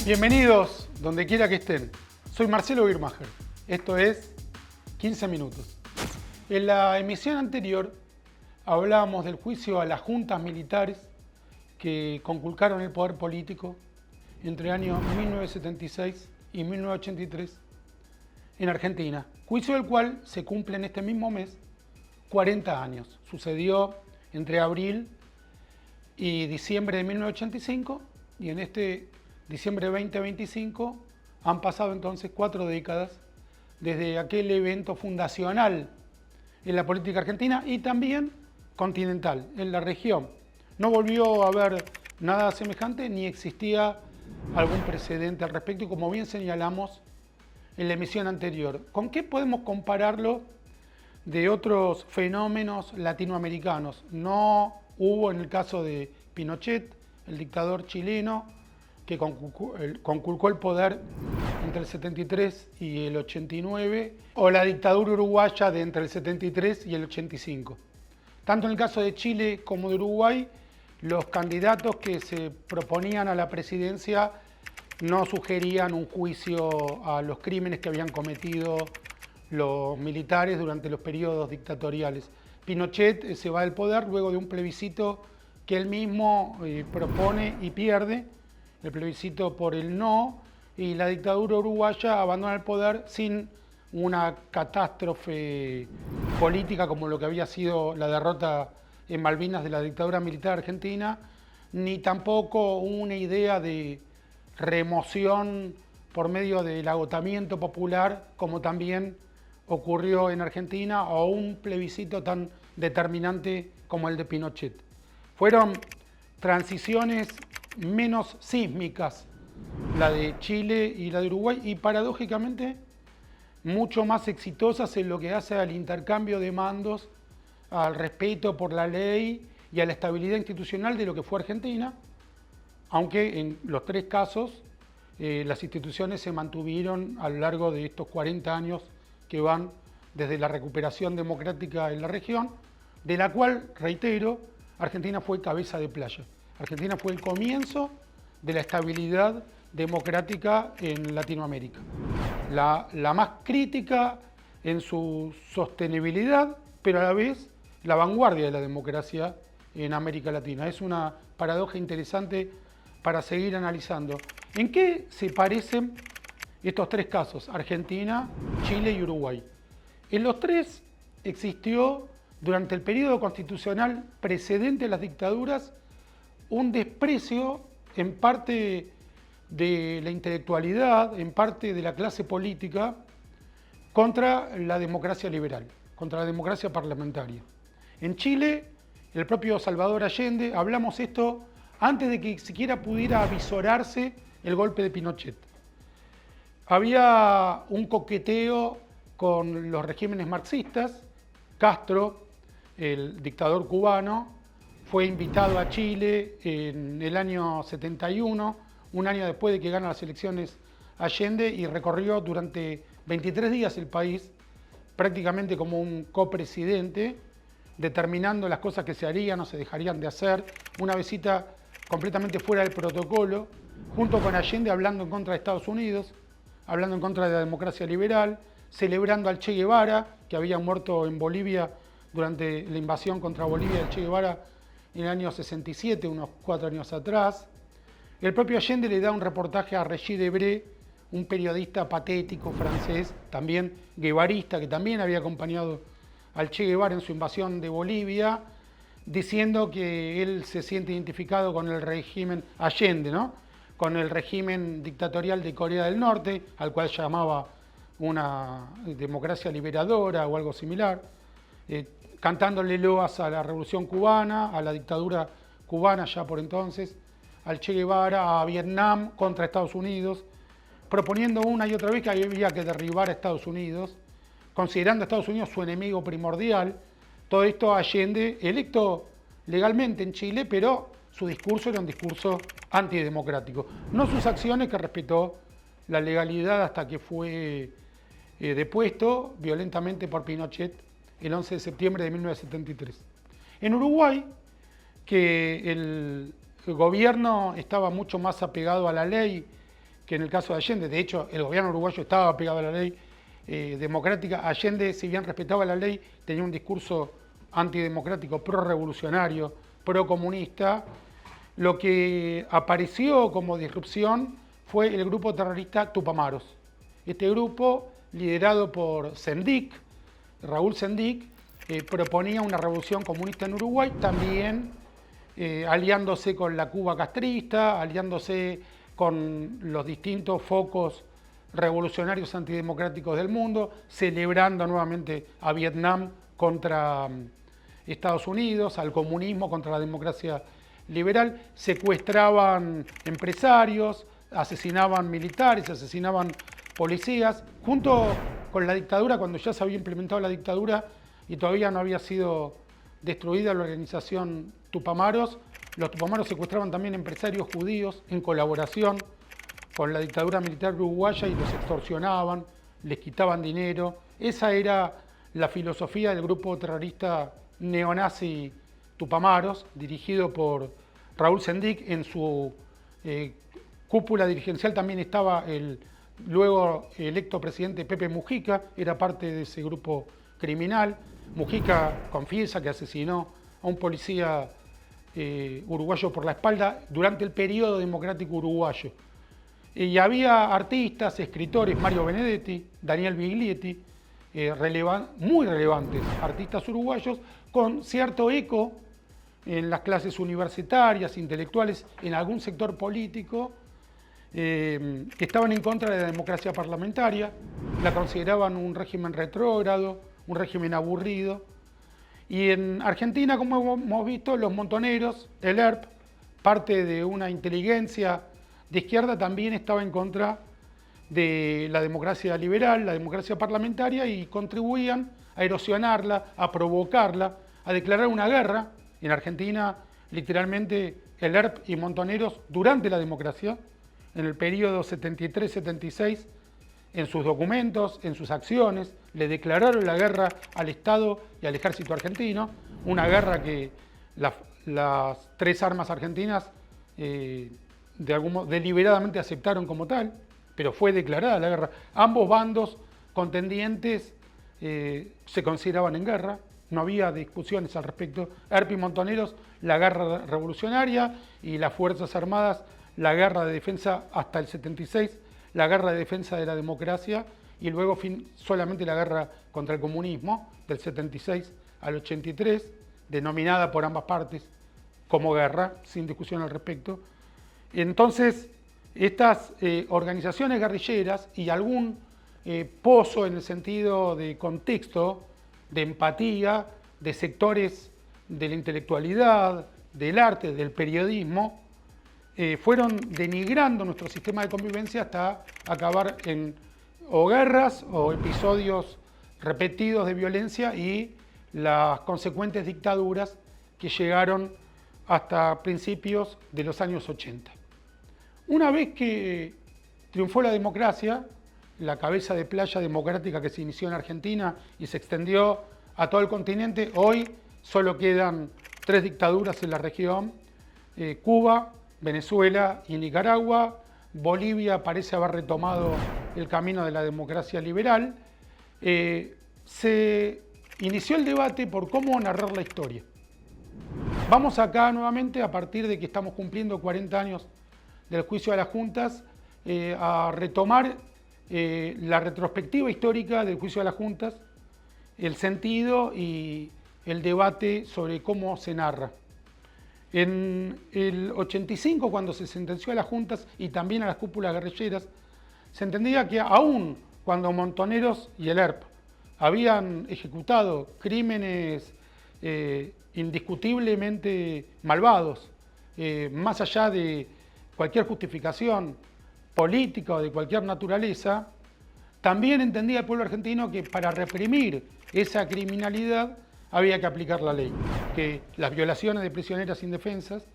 Bienvenidos donde quiera que estén. Soy Marcelo Birmacher. Esto es 15 minutos. En la emisión anterior hablábamos del juicio a las juntas militares que conculcaron el poder político entre el año 1976 y 1983 en Argentina. Juicio del cual se cumple en este mismo mes 40 años. Sucedió entre abril y diciembre de 1985 y en este diciembre de 2025 han pasado entonces 4 décadas desde aquel evento fundacional en la política argentina y también continental, en la región. No volvió a haber nada semejante ni existía algún precedente al respecto y como bien señalamos en la emisión anterior. ¿Con qué podemos compararlo de otros fenómenos latinoamericanos? No hubo en el caso de Pinochet, el dictador chileno, que conculcó el poder entre el 73 y el 89, o la dictadura uruguaya de entre el 73 y el 85. Tanto en el caso de Chile como de Uruguay, los candidatos que se proponían a la presidencia no sugerían un juicio a los crímenes que habían cometido los militares durante los periodos dictatoriales. Pinochet se va del poder luego de un plebiscito que él mismo propone y pierde, el plebiscito por el no, y la dictadura uruguaya abandona el poder sin una catástrofe política como lo que había sido la derrota en Malvinas de la dictadura militar argentina, ni tampoco una idea de remoción por medio del agotamiento popular, como también ocurrió en Argentina, o un plebiscito tan determinante como el de Pinochet. Fueron transiciones menos sísmicas, la de Chile y la de Uruguay, y paradójicamente mucho más exitosas en lo que hace al intercambio de mandos, al respeto por la ley y a la estabilidad institucional de lo que fue Argentina, aunque en los tres casos las instituciones se mantuvieron a lo largo de estos 40 años que van desde la recuperación democrática en la región, de la cual, reitero, Argentina fue cabeza de playa. Argentina fue el comienzo de la estabilidad democrática en Latinoamérica. La más crítica en su sostenibilidad, pero a la vez la vanguardia de la democracia en América Latina. Es una paradoja interesante para seguir analizando. ¿En qué se parecen estos tres casos? Argentina, Chile y Uruguay. En los tres existió, durante el periodo constitucional precedente a las dictaduras, un desprecio en parte de la intelectualidad, en parte de la clase política, contra la democracia liberal, contra la democracia parlamentaria. En Chile, el propio Salvador Allende, hablamos esto antes de que siquiera pudiera avisorarse el golpe de Pinochet. Había un coqueteo con los regímenes marxistas. Castro, el dictador cubano, fue invitado a Chile en el año 71, un año después de que gana las elecciones Allende, y recorrió durante 23 días el país, prácticamente como un copresidente, determinando las cosas que se harían o se dejarían de hacer, una visita completamente fuera del protocolo, junto con Allende hablando en contra de Estados Unidos, hablando en contra de la democracia liberal, celebrando al Che Guevara, que había muerto en Bolivia durante la invasión contra Bolivia del Che Guevara en el año 67, unos 4 años atrás. El propio Allende le da un reportaje a Regis Debray, un periodista patético francés, también guevarista, que también había acompañado al Che Guevara en su invasión de Bolivia, diciendo que él se siente identificado con el régimen Allende, ¿no? Con el régimen dictatorial de Corea del Norte, al cual llamaba una democracia liberadora o algo similar, cantándole loas a la Revolución Cubana, a la dictadura cubana ya por entonces, al Che Guevara, a Vietnam contra Estados Unidos, proponiendo una y otra vez que había que derribar a Estados Unidos, considerando a Estados Unidos su enemigo primordial. Todo esto Allende, electo legalmente en Chile, pero su discurso era un discurso antidemocrático. No sus acciones, que respetó la legalidad hasta que fue depuesto violentamente por Pinochet el 11 de septiembre de 1973. En Uruguay, que el gobierno estaba mucho más apegado a la ley que en el caso de Allende. De hecho, el gobierno uruguayo estaba pegado a la ley democrática. Allende, si bien respetaba la ley, tenía un discurso antidemocrático, pro-revolucionario, pro-comunista. Lo que apareció como disrupción fue el grupo terrorista Tupamaros. Este grupo, liderado por Sendik, Raúl Sendik, proponía una revolución comunista en Uruguay, también aliándose con la Cuba castrista, aliándose con los distintos focos revolucionarios antidemocráticos del mundo, celebrando nuevamente a Vietnam contra Estados Unidos, al comunismo contra la democracia liberal. Secuestraban empresarios, asesinaban militares, asesinaban policías, junto con la dictadura, cuando ya se había implementado la dictadura y todavía no había sido destruida la organización Tupamaros. Los Tupamaros secuestraban también empresarios judíos en colaboración con la dictadura militar uruguaya y los extorsionaban, les quitaban dinero. Esa era la filosofía del grupo terrorista neonazi Tupamaros, dirigido por Raúl Sendik. En su cúpula dirigencial también estaba el luego electo presidente Pepe Mujica, era parte de ese grupo criminal. Mujica confiesa que asesinó a un policía uruguayo por la espalda durante el periodo democrático uruguayo. Y había artistas, escritores, Mario Benedetti, Daniel Biglietti, muy relevantes artistas uruguayos, con cierto eco en las clases universitarias, intelectuales, en algún sector político, que estaban en contra de la democracia parlamentaria, la consideraban un régimen retrógrado, un régimen aburrido. Y en Argentina, como hemos visto, los montoneros, el ERP, parte de una inteligencia de izquierda, también estaba en contra de la democracia liberal, la democracia parlamentaria, y contribuían a erosionarla, a provocarla, a declarar una guerra. En Argentina, literalmente, el ERP y montoneros, durante la democracia, en el periodo 73-76, en sus documentos, en sus acciones, le declararon la guerra al Estado y al ejército argentino, una guerra que las tres armas argentinas de algún modo deliberadamente aceptaron como tal, pero fue declarada la guerra. Ambos bandos contendientes se consideraban en guerra, no había discusiones al respecto. ERP y montoneros, la guerra revolucionaria, y las Fuerzas Armadas, la guerra de defensa hasta el 76, la guerra de defensa de la democracia, y luego solamente la guerra contra el comunismo, del 76 al 83, denominada por ambas partes como guerra, sin discusión al respecto. Entonces, estas organizaciones guerrilleras y algún pozo en el sentido de contexto, de empatía, de sectores de la intelectualidad, del arte, del periodismo, fueron denigrando nuestro sistema de convivencia hasta acabar en o guerras o episodios repetidos de violencia y las consecuentes dictaduras que llegaron hasta principios de los años 80. Una vez que triunfó la democracia, la cabeza de playa democrática que se inició en Argentina y se extendió a todo el continente, hoy solo quedan 3 dictaduras en la región: Cuba, Venezuela y Nicaragua. Bolivia parece haber retomado el camino de la democracia liberal. Se inició el debate por cómo narrar la historia. Vamos acá nuevamente, a partir de que estamos cumpliendo 40 años del juicio a las juntas, a retomar la retrospectiva histórica del juicio a las juntas, el sentido y el debate sobre cómo se narra. En el 85, cuando se sentenció a las juntas y también a las cúpulas guerrilleras, se entendía que aún cuando Montoneros y el ERP habían ejecutado crímenes indiscutiblemente malvados, más allá de cualquier justificación política o de cualquier naturaleza, también entendía el pueblo argentino que para reprimir esa criminalidad había que aplicar la ley, que las violaciones de prisioneras indefensas,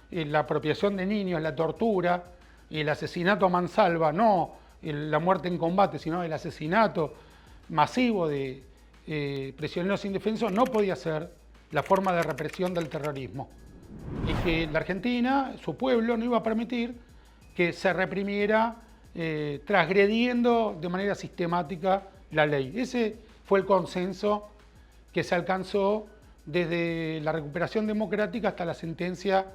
la apropiación de niños, la tortura, el asesinato a mansalva, no la muerte en combate, sino el asesinato masivo de prisioneros indefensos, no podía ser la forma de represión del terrorismo. Y que la Argentina, su pueblo, no iba a permitir que se reprimiera transgrediendo de manera sistemática la ley. Ese fue el consenso que se alcanzó desde la recuperación democrática hasta la sentencia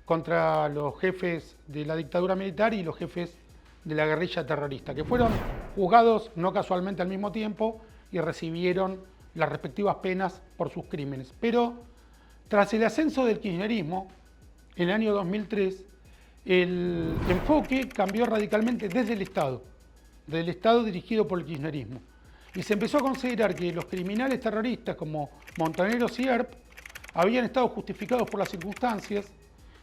contra los jefes de la dictadura militar y los jefes de la guerrilla terrorista, que fueron juzgados no casualmente al mismo tiempo y recibieron las respectivas penas por sus crímenes. Pero tras el ascenso del kirchnerismo, en el año 2003, el enfoque cambió radicalmente desde el Estado dirigido por el kirchnerismo. Y se empezó a considerar que los criminales terroristas como Montoneros y ERP habían estado justificados por las circunstancias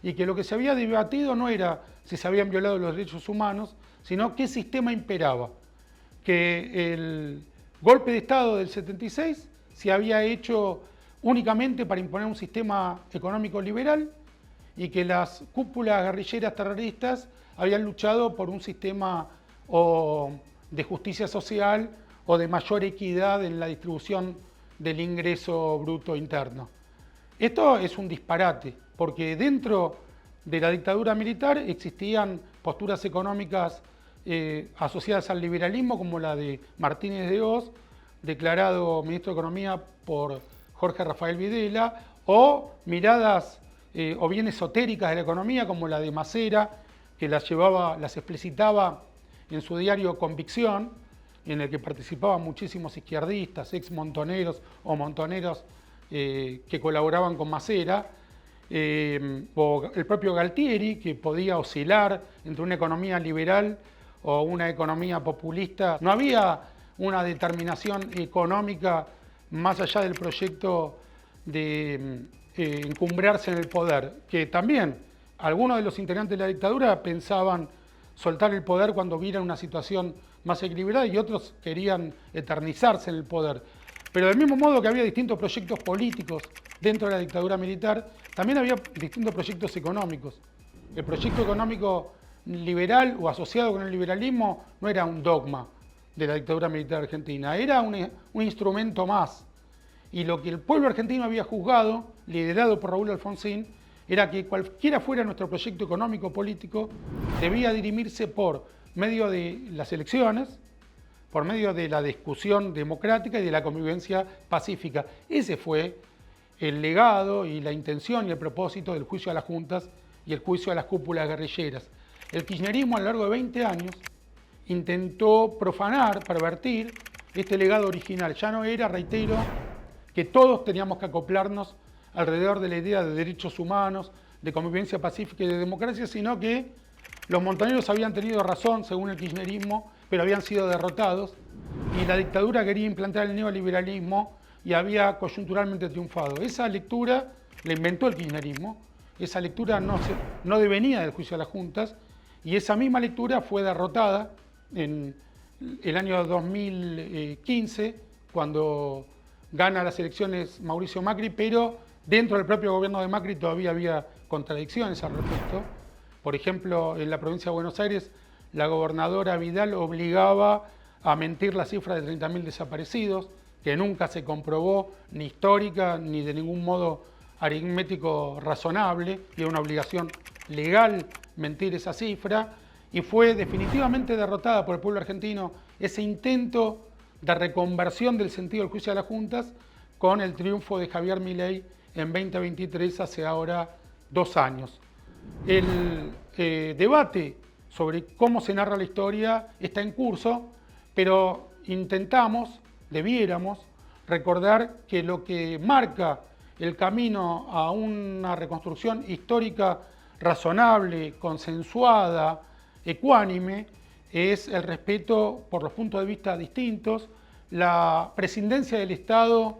y que lo que se había debatido no era si se habían violado los derechos humanos, sino qué sistema imperaba. Que el golpe de Estado del 76 se había hecho únicamente para imponer un sistema económico liberal y que las cúpulas guerrilleras terroristas habían luchado por un sistema de justicia social o de mayor equidad en la distribución del ingreso bruto interno. Esto es un disparate, porque dentro de la dictadura militar existían posturas económicas asociadas al liberalismo, como la de Martínez de Hoz, declarado ministro de Economía por Jorge Rafael Videla, o miradas o bien esotéricas de la economía, como la de Macera, que las explicitaba en su diario Convicción, en el que participaban muchísimos izquierdistas, ex montoneros o montoneros que colaboraban con Macera, o el propio Galtieri, que podía oscilar entre una economía liberal o una economía populista. No había una determinación económica más allá del proyecto de encumbrarse en el poder, que también algunos de los integrantes de la dictadura pensaban soltar el poder cuando vieran una situación más equilibrada y otros querían eternizarse en el poder. Pero del mismo modo que había distintos proyectos políticos dentro de la dictadura militar, también había distintos proyectos económicos. El proyecto económico liberal o asociado con el liberalismo no era un dogma de la dictadura militar argentina, era un instrumento más. Y lo que el pueblo argentino había juzgado, liderado por Raúl Alfonsín, era que cualquiera fuera nuestro proyecto económico político, debía dirimirse por medio de las elecciones, por medio de la discusión democrática y de la convivencia pacífica. Ese fue el legado y la intención y el propósito del juicio a las juntas y el juicio a las cúpulas guerrilleras. El kirchnerismo a lo largo de 20 años intentó profanar, pervertir este legado original. Ya no era, reitero, que todos teníamos que acoplarnos alrededor de la idea de derechos humanos, de convivencia pacífica y de democracia, sino que los montoneros habían tenido razón, según el kirchnerismo, pero habían sido derrotados, y la dictadura quería implantar el neoliberalismo y había coyunturalmente triunfado. Esa lectura la inventó el kirchnerismo, esa lectura no devenía del juicio a las juntas, y esa misma lectura fue derrotada en el año 2015, cuando gana las elecciones Mauricio Macri, pero dentro del propio gobierno de Macri todavía había contradicciones al respecto. Por ejemplo, en la provincia de Buenos Aires, la gobernadora Vidal obligaba a mentir la cifra de 30.000 desaparecidos, que nunca se comprobó ni histórica ni de ningún modo aritmético razonable, y era una obligación legal mentir esa cifra, y fue definitivamente derrotada por el pueblo argentino ese intento de reconversión del sentido del juicio a las juntas con el triunfo de Javier Milei en 2023, hace ahora 2 años. El debate sobre cómo se narra la historia está en curso, pero debiéramos recordar que lo que marca el camino a una reconstrucción histórica razonable, consensuada, ecuánime, es el respeto por los puntos de vista distintos, la prescindencia del Estado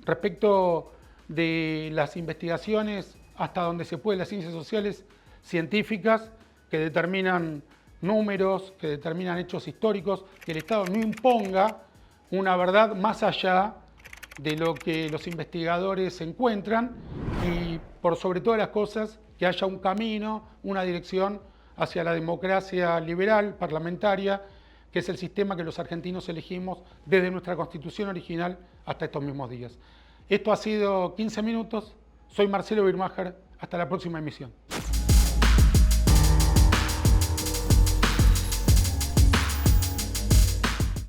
respecto de las investigaciones hasta donde se puede, las ciencias sociales científicas que determinan números, que determinan hechos históricos, que el Estado no imponga una verdad más allá de lo que los investigadores encuentran y, por sobre todas las cosas, que haya un camino, una dirección hacia la democracia liberal, parlamentaria, que es el sistema que los argentinos elegimos desde nuestra Constitución original hasta estos mismos días. Esto ha sido 15 minutos. Soy Marcelo Birmacher. Hasta la próxima emisión.